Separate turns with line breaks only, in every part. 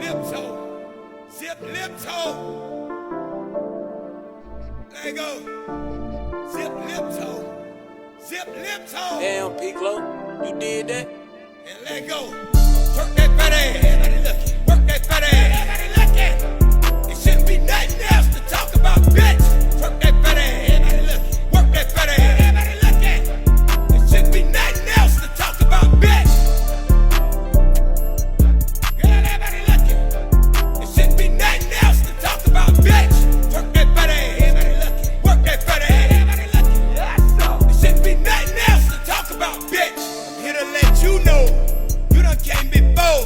lip toe. Zip lip toe. Let go. Zip lip toe. Zip lip toe.
Damn, Piccolo, you did that?
And let go. Work that fat ass. Everybody looking. Work that fat ass. Everybody looking. It shouldn't be nothing else to talk about, bitch. Work that fat ass. Everybody looking. Work that fat ass. Everybody looking. It shouldn't be nothing else to talk about, bitch. Girl, everybody looking. It shouldn't be nothing else to talk about, bitch. Work that fat ass. Everybody looking. Work that fat ass. Everybody looking. That's so. It shouldn't be nothing else to talk about, bitch. I'm here to let you know. You done came before.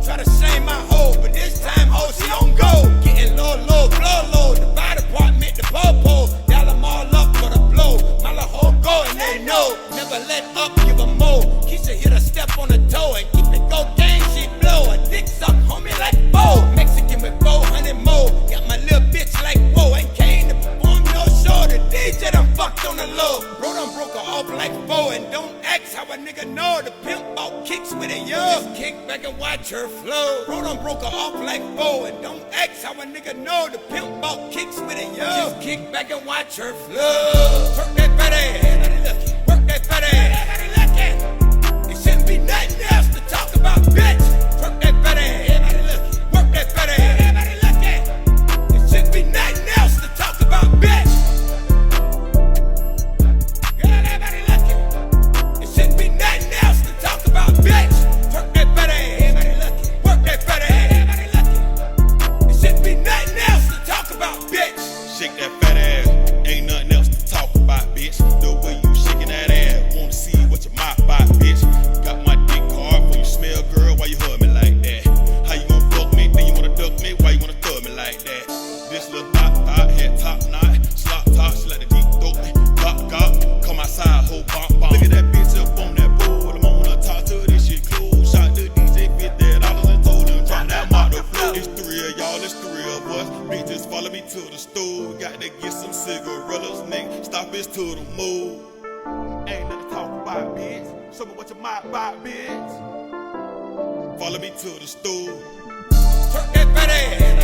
Try to shame my hoe, but this time, hoe, she on go. Getting low, blow low. The fire department, the po-po. Dial them all up for the blow. My little hoe go and they know. Never let up, give a mo. Keisha hit a step on the toe and keep it go gang, she blow. A dick suck, homie, like bow. Mexican with 400 mo. Got my little bitch like whoa. Ain't came to perform no show. The DJ done fucked on the low. Bro done broke her off like foe. And don't ask how a nigga know. The pimp out kicks with it, yo. Just kick back and watch her flow. Bro done broke her off like foe. And don't ask how a nigga know. The pimp out kicks with it, yo. Just kick back and watch her flow. Work that fat ass. Everybody looking. Work that fat ass. Everybody looking. It shouldn't be nothing else to talk about, bitch. Work that fat ass. Everybody looking. Work that fat ass. Everybody looking. It shouldn't be nothing else to talk about, bitch. Girl, everybody looking. It shouldn't be nothing else to talk about, bitch. Work that fat ass. Everybody looking. Work that fat ass. Everybody looking. It shouldn't be nothing else to talk about, bitch.
Shake that fat ass, ain't nothing else to talk about, bitch. The way you shaking that ass, wanna see what your mouth about, bitch. You got my dick hard for you smell, girl, why you hug me like that? How you gon' fuck me, then you wanna duck me, why you wanna thug me like that? This little thought, head top knot, slop top, she like the deep throat me, gop, come outside, whole bomb. Look at that bitch up on that board, I'm on her top till this shit close. Shot the DJ $50 and told him drop that motto flow. It's three of y'all, it's three of us. Bitch, just follow me to the store. Got to get some cigarillas, nigga. Stop this to the move. Ain't nothing to talk about, bitch. Show me what your mouth about, bitch. Follow me to the store.
Work that fat ass.